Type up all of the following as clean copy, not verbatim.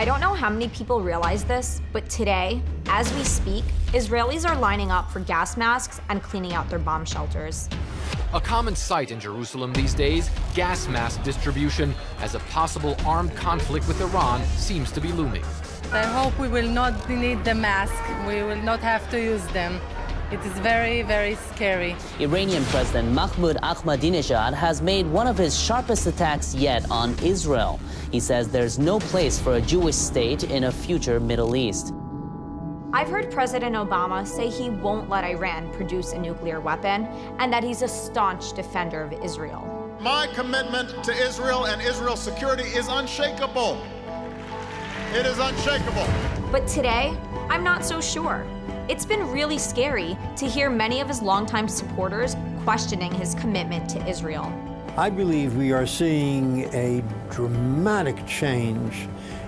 I don't know how many people realize this, but today, as we speak, Israelis are lining up for gas masks and cleaning out their bomb shelters. A common sight in Jerusalem these days, gas mask distribution, as a possible armed conflict with Iran seems to be looming. I hope we will not need the mask. We will not have to use them. It is very, very scary. Iranian President Mahmoud Ahmadinejad has made one of his sharpest attacks yet on Israel. He says there's no place for a Jewish state in a future Middle East. I've heard President Obama say he won't let Iran produce a nuclear weapon and that he's a staunch defender of Israel. My commitment to Israel and Israel's security is unshakable. It is unshakable. But today, I'm not so sure. It's been really scary to hear many of his longtime supporters questioning his commitment to Israel. I believe we are seeing a dramatic change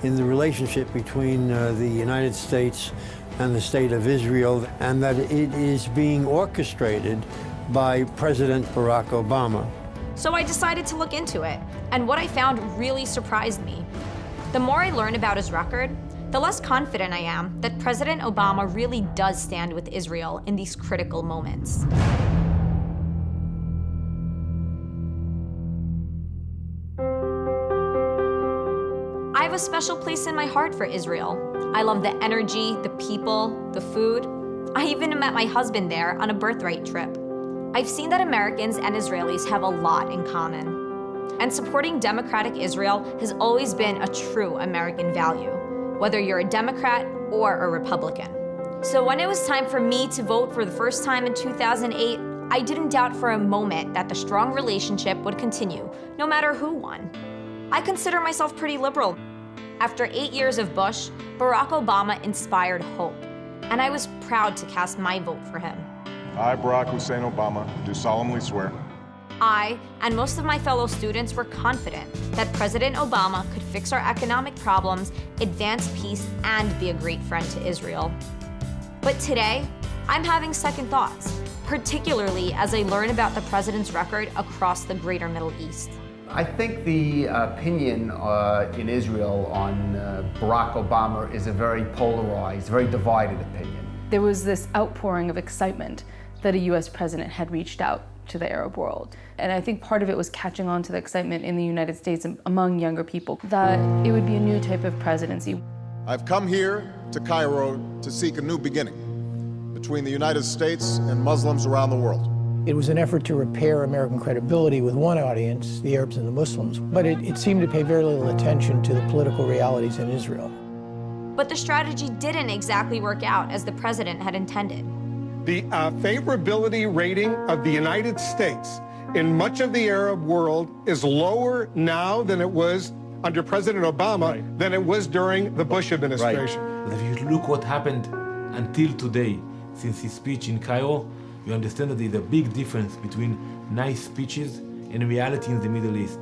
in the relationship between the United States and the State of Israel, and that it is being orchestrated by President Barack Obama. So I decided to look into it, and what I found really surprised me. The more I learn about his record, the less confident I am that President Obama really does stand with Israel in these critical moments. I have a special place in my heart for Israel. I love the energy, the people, the food. I even met my husband there on a birthright trip. I've seen that Americans and Israelis have a lot in common. And supporting democratic Israel has always been a true American value, whether you're a Democrat or a Republican. So when it was time for me to vote for the first time in 2008, I didn't doubt for a moment that the strong relationship would continue, no matter who won. I consider myself pretty liberal. After 8 years of Bush, Barack Obama inspired hope, and I was proud to cast my vote for him. I, Barack Hussein Obama, do solemnly swear. I and most of my fellow students were confident that President Obama could fix our economic problems, advance peace, and be a great friend to Israel. But today, I'm having second thoughts, particularly as I learn about the president's record across the greater Middle East. I think the opinion in Israel on Barack Obama is a very polarized, very divided opinion. There was this outpouring of excitement that a U.S. president had reached out to the Arab world. And I think part of it was catching on to the excitement in the United States and among younger people that it would be a new type of presidency. I've come here to Cairo to seek a new beginning between the United States and Muslims around the world. It was an effort to repair American credibility with one audience, the Arabs and the Muslims, but it seemed to pay very little attention to the political realities in Israel. But the strategy didn't exactly work out as the president had intended. The favorability rating of the United States in much of the Arab world is lower now than it was under President Obama than it was during the Bush administration. If you look what happened until today, since his speech in Cairo, you understand that there's a big difference between nice speeches and reality in the Middle East.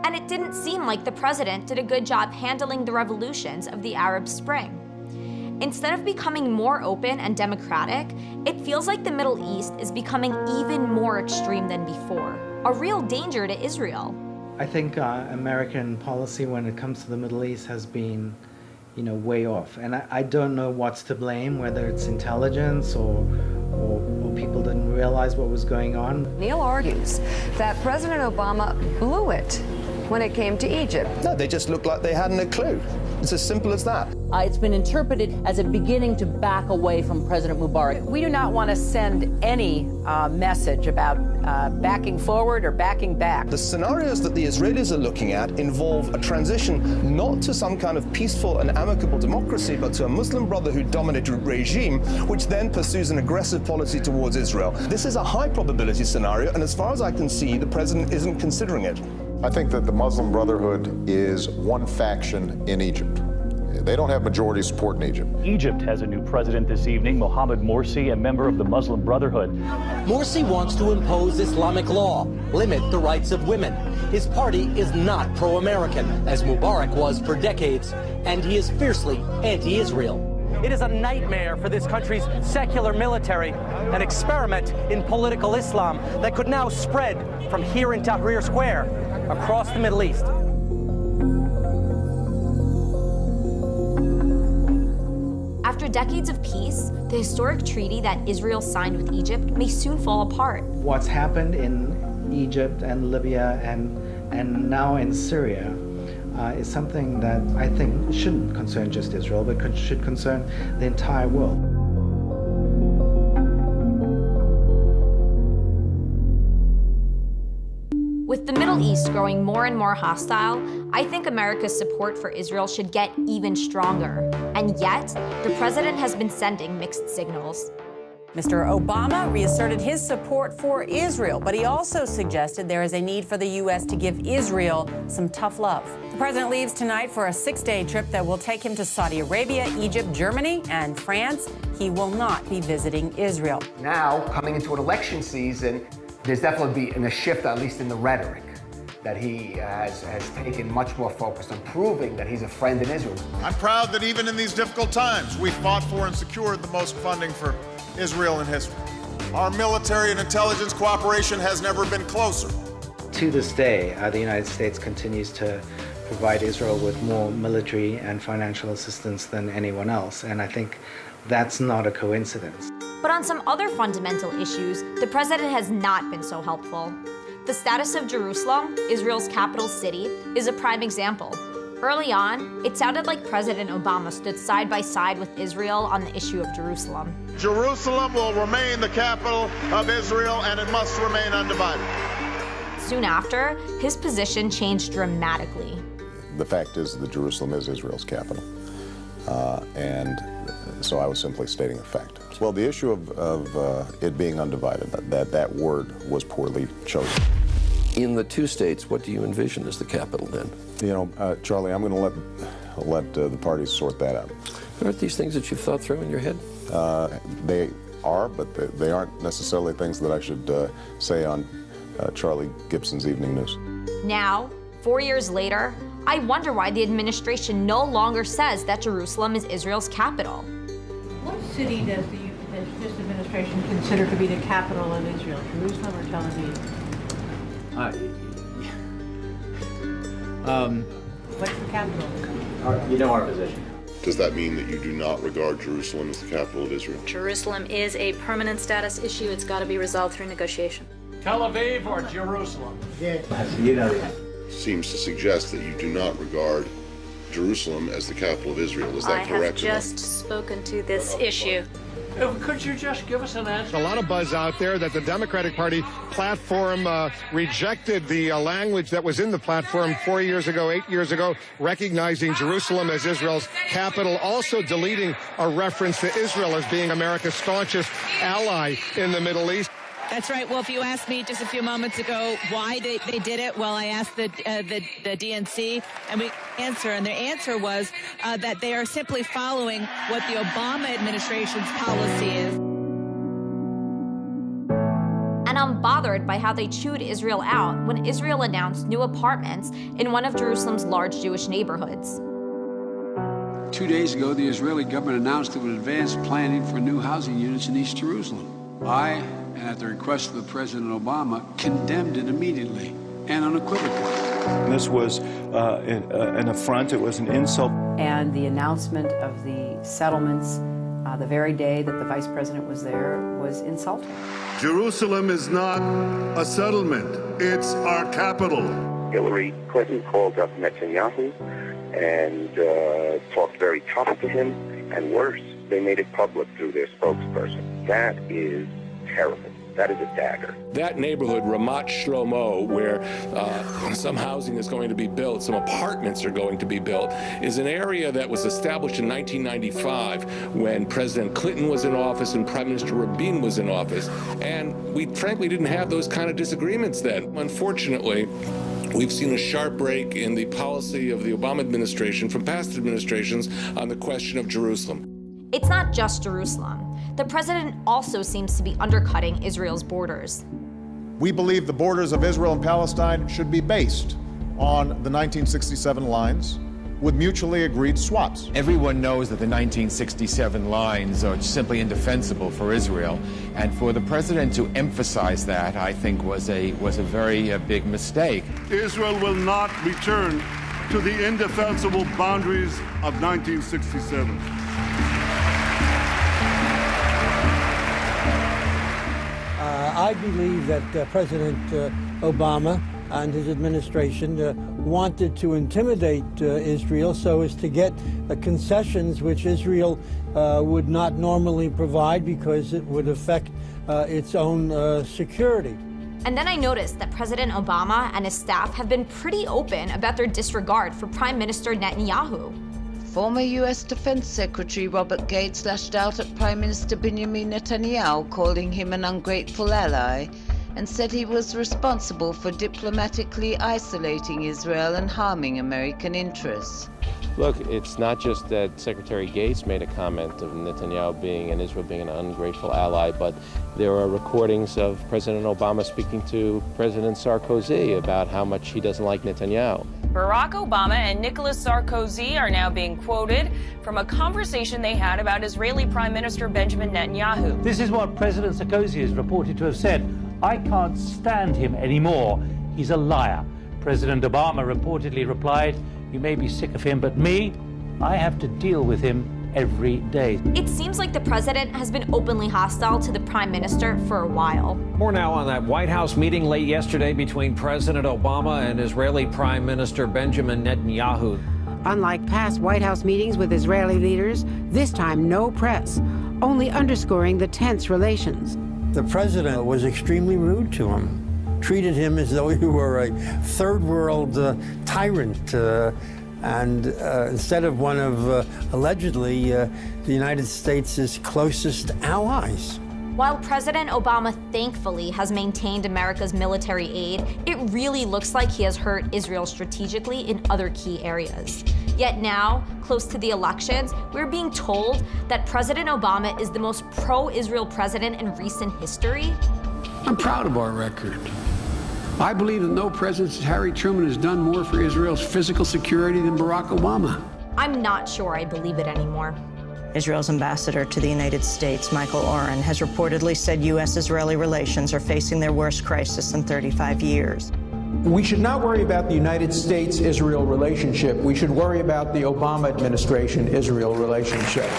And it didn't seem like the president did a good job handling the revolutions of the Arab Spring. Instead of becoming more open and democratic, it feels like the Middle East is becoming even more extreme than before, a real danger to Israel. I think American policy when it comes to the Middle East has been, way off. And I don't know what's to blame, whether it's intelligence or people didn't realize what was going on. Neil argues that President Obama blew it when it came to Egypt. No, they just looked like they hadn't a clue. It's as simple as that. It's been interpreted as a beginning to back away from President Mubarak. We do not want to send any message about backing forward or backing back. The scenarios that the Israelis are looking at involve a transition not to some kind of peaceful and amicable democracy, but to a Muslim Brotherhood-dominated regime, which then pursues an aggressive policy towards Israel. This is a high probability scenario, and as far as I can see, the president isn't considering it. I think that the Muslim Brotherhood is one faction in Egypt. They don't have majority support in Egypt. Egypt has a new president this evening, Mohammed Morsi, a member of the Muslim Brotherhood. Morsi wants to impose Islamic law, limit the rights of women. His party is not pro-American, as Mubarak was for decades, and he is fiercely anti-Israel. It is a nightmare for this country's secular military, an experiment in political Islam that could now spread from here in Tahrir Square across the Middle East. decades of peace, the historic treaty that Israel signed with Egypt may soon fall apart. What's happened in Egypt and Libya and now in Syria is something that I think shouldn't concern just Israel, but should concern the entire world. With the Middle East growing more and more hostile, I think America's support for Israel should get even stronger. And yet, the president has been sending mixed signals. Mr. Obama reasserted his support for Israel, but he also suggested there is a need for the U.S. to give Israel some tough love. The president leaves tonight for a 6-day trip that will take him to Saudi Arabia, Egypt, Germany, and France. He will not be visiting Israel. Now, coming into an election season, there's definitely been a shift, at least in the rhetoric, that he has taken much more focus on proving that he's a friend in Israel. I'm proud that even in these difficult times, we fought for and secured the most funding for Israel in history. Our military and intelligence cooperation has never been closer. To this day, the United States continues to provide Israel with more military and financial assistance than anyone else, and I think that's not a coincidence. But on some other fundamental issues, the president has not been so helpful. The status of Jerusalem, Israel's capital city, is a prime example. Early on, it sounded like President Obama stood side by side with Israel on the issue of Jerusalem. Jerusalem will remain the capital of Israel, and it must remain undivided. Soon after, his position changed dramatically. The fact is that Jerusalem is Israel's capital, and so I was simply stating a fact. Well, the issue of it being undivided, that word was poorly chosen. In the two states, what do you envision as the capital then? You know, Charlie, I'm going to let the parties sort that out. Aren't these things that you've thought through in your head? They are, but they aren't necessarily things that I should say on Charlie Gibson's Evening News. Now, 4 years later, I wonder why the administration no longer says that Jerusalem is Israel's capital. What city does this administration consider to be the capital of Israel, Jerusalem or Tel Aviv? What's the capital? You know our position. Does that mean that you do not regard Jerusalem as the capital of Israel? Jerusalem is a permanent status issue. It's got to be resolved through negotiation. Tel Aviv or Jerusalem? Yeah. You know that. Seems to suggest that you do not regard Jerusalem as the capital of Israel. Is that correct? I have just spoken to this issue. Could you just give us an answer? A lot of buzz out there that the Democratic Party platform rejected the language that was in the platform 4 years ago, 8 years ago, recognizing Jerusalem as Israel's capital, also deleting a reference to Israel as being America's staunchest ally in the Middle East. That's right. Well, if you asked me just a few moments ago why they did it, well, I asked the DNC, and we answer, and their answer was that they are simply following what the Obama administration's policy is. And I'm bothered by how they chewed Israel out when Israel announced new apartments in one of Jerusalem's large Jewish neighborhoods. 2 days ago, the Israeli government announced it would advance planning for new housing units in East Jerusalem. I, and at the request of President Obama, condemned it immediately and unequivocally. This was an affront, it was an insult. And the announcement of the settlements the very day that the vice president was there was insulting. Jerusalem is not a settlement, it's our capital. Hillary Clinton called up Netanyahu and talked very tough to him, and worse, they made it public through their spokesperson. That is terrible. That is a dagger. That neighborhood, Ramat Shlomo, where some housing is going to be built, some apartments are going to be built, is an area that was established in 1995 when President Clinton was in office and Prime Minister Rabin was in office. And we frankly didn't have those kind of disagreements then. Unfortunately, we've seen a sharp break in the policy of the Obama administration from past administrations on the question of Jerusalem. It's not just Jerusalem. The president also seems to be undercutting Israel's borders. We believe the borders of Israel and Palestine should be based on the 1967 lines with mutually agreed swaps. Everyone knows that the 1967 lines are simply indefensible for Israel, and for the president to emphasize that, I think, was a very big mistake. Israel will not return to the indefensible boundaries of 1967. I believe that President Obama and his administration wanted to intimidate Israel so as to get concessions which Israel would not normally provide because it would affect its own security. And then I noticed that President Obama and his staff have been pretty open about their disregard for Prime Minister Netanyahu. Former U.S. Defense Secretary Robert Gates lashed out at Prime Minister Benjamin Netanyahu, calling him an ungrateful ally, and said he was responsible for diplomatically isolating Israel and harming American interests. Look, it's not just that Secretary Gates made a comment of Netanyahu and Israel being an ungrateful ally, but there are recordings of President Obama speaking to President Sarkozy about how much he doesn't like Netanyahu. Barack Obama and Nicolas Sarkozy are now being quoted from a conversation they had about Israeli Prime Minister Benjamin Netanyahu. This is what President Sarkozy is reported to have said. I can't stand him anymore. He's a liar. President Obama reportedly replied, you may be sick of him, but me, I have to deal with him every day. It seems like the president has been openly hostile to the prime minister for a while. More now on that White House meeting late yesterday between President Obama and Israeli Prime Minister Benjamin Netanyahu. Unlike past White House meetings with Israeli leaders, this time no press, only underscoring the tense relations. The president was extremely rude to him, treated him as though he were a third world tyrant, and instead of one of allegedly the United States' closest allies. While President Obama thankfully has maintained America's military aid, it really looks like he has hurt Israel strategically in other key areas. Yet now, close to the elections, we're being told that President Obama is the most pro-Israel president in recent history. I'm proud of our record. I believe that no president since Harry Truman has done more for Israel's physical security than Barack Obama. I'm not sure I believe it anymore. Israel's ambassador to the United States, Michael Oren, has reportedly said U.S.-Israeli relations are facing their worst crisis in 35 years. We should not worry about the United States-Israel relationship. We should worry about the Obama administration-Israel relationship.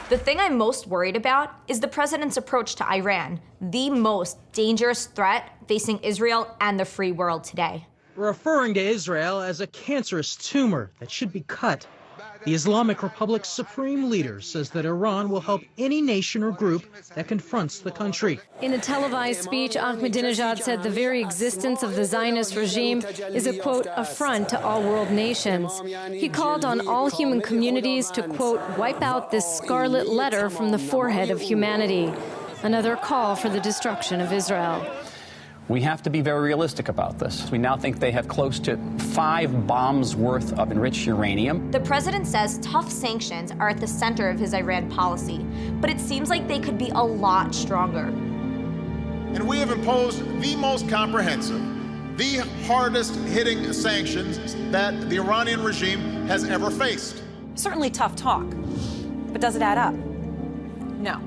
The thing I'm most worried about is the president's approach to Iran, the most dangerous threat facing Israel and the free world today. Referring to Israel as a cancerous tumor that should be cut. The Islamic Republic's supreme leader says that Iran will help any nation or group that confronts the country. In a televised speech, Ahmadinejad said the very existence of the Zionist regime is a, quote, affront to all world nations. He called on all human communities to, quote, wipe out this scarlet letter from the forehead of humanity. Another call for the destruction of Israel. We have to be very realistic about this. We now think they have close to 5 bombs worth of enriched uranium. The president says tough sanctions are at the center of his Iran policy, but it seems like they could be a lot stronger. And we have imposed the most comprehensive, the hardest hitting sanctions that the Iranian regime has ever faced. Certainly tough talk, but does it add up? No.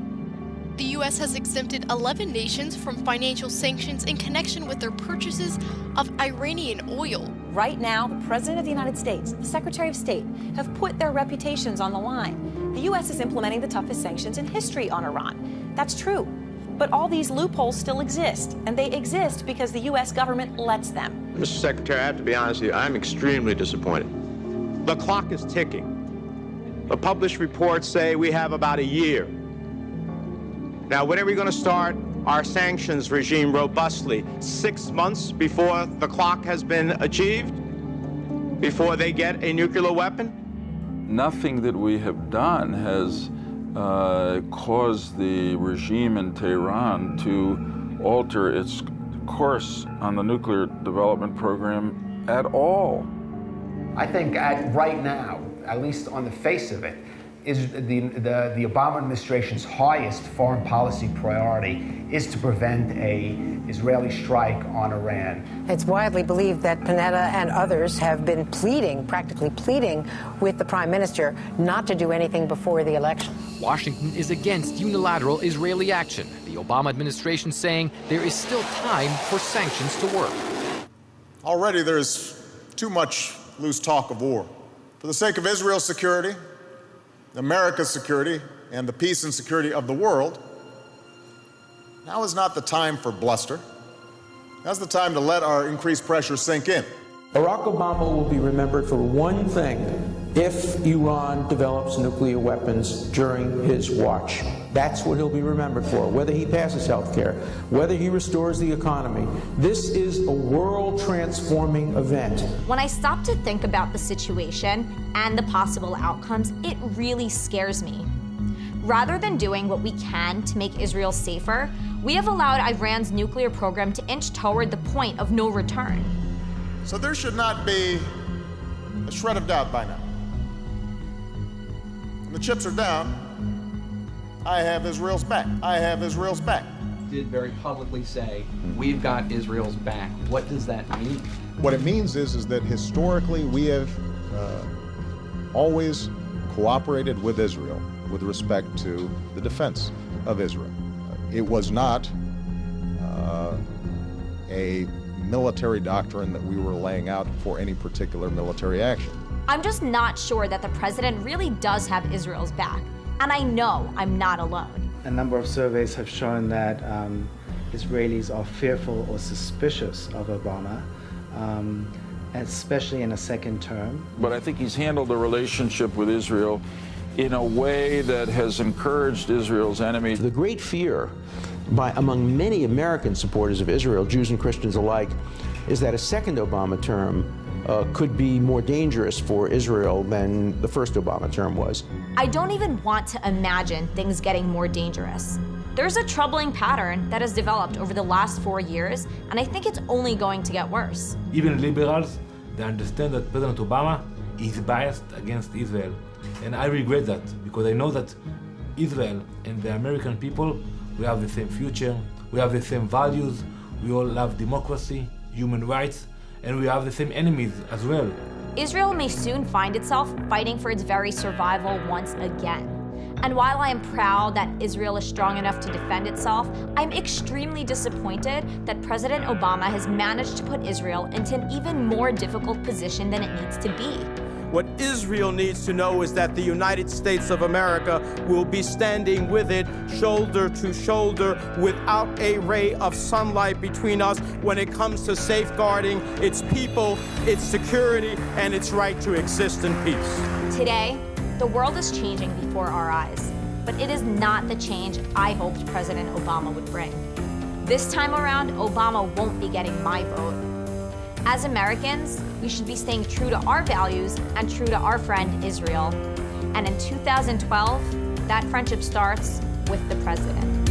The U.S. has exempted 11 nations from financial sanctions in connection with their purchases of Iranian oil. Right now, the President of the United States, the Secretary of State, have put their reputations on the line. The U.S. is implementing the toughest sanctions in history on Iran. That's true. But all these loopholes still exist, and they exist because the U.S. government lets them. Mr. Secretary, I have to be honest with you, I'm extremely disappointed. The clock is ticking. The published reports say we have about a year. Now, when are we going to start our sanctions regime robustly? 6 months before the clock has been achieved? Before they get a nuclear weapon? Nothing that we have done has caused the regime in Tehran to alter its course on the nuclear development program at all. I think right now, at least on the face of it, is the Obama administration's highest foreign policy priority is to prevent an Israeli strike on Iran. It's widely believed that Panetta and others have been practically pleading with the prime minister not to do anything before the election. Washington is against unilateral Israeli action. The Obama administration saying there is still time for sanctions to work. Already there's too much loose talk of war. For the sake of Israel's security, America's security, and the peace and security of the world, Now is not the time for bluster. Now's the time to let our increased pressure sink in. Barack Obama will be remembered for one thing: if Iran develops nuclear weapons during his watch. That's what he'll be remembered for, whether he passes health care, whether he restores the economy. This is a world-transforming event. When I stop to think about the situation and the possible outcomes, it really scares me. Rather than doing what we can to make Israel safer, we have allowed Iran's nuclear program to inch toward the point of no return. So there should not be a shred of doubt by now. When the chips are down, I have Israel's back. I have Israel's back. Did very publicly say, we've got Israel's back. What does that mean? What it means is that historically we have always cooperated with Israel with respect to the defense of Israel. It was not a military doctrine that we were laying out for any particular military action. I'm just not sure that the president really does have Israel's back. And I know I'm not alone. A number of surveys have shown that Israelis are fearful or suspicious of Obama, especially in a second term. But I think he's handled the relationship with Israel in a way that has encouraged Israel's enemies. The great fear among many American supporters of Israel, Jews and Christians alike, is that a second Obama term could be more dangerous for Israel than the first Obama term was. I don't even want to imagine things getting more dangerous. There's a troubling pattern that has developed over the last 4 years, and I think it's only going to get worse. Even liberals, they understand that President Obama is biased against Israel. And I regret that, because I know that Israel and the American people, we have the same future, we have the same values, we all love democracy, human rights, and we have the same enemies as well. Israel may soon find itself fighting for its very survival once again. And while I am proud that Israel is strong enough to defend itself, I'm extremely disappointed that President Obama has managed to put Israel into an even more difficult position than it needs to be. What Israel needs to know is that the United States of America will be standing with it shoulder to shoulder without a ray of sunlight between us when it comes to safeguarding its people, its security, and its right to exist in peace. Today, the world is changing before our eyes, but it is not the change I hoped President Obama would bring. This time around, Obama won't be getting my vote. As Americans, we should be staying true to our values and true to our friend Israel. And in 2012, that friendship starts with the president.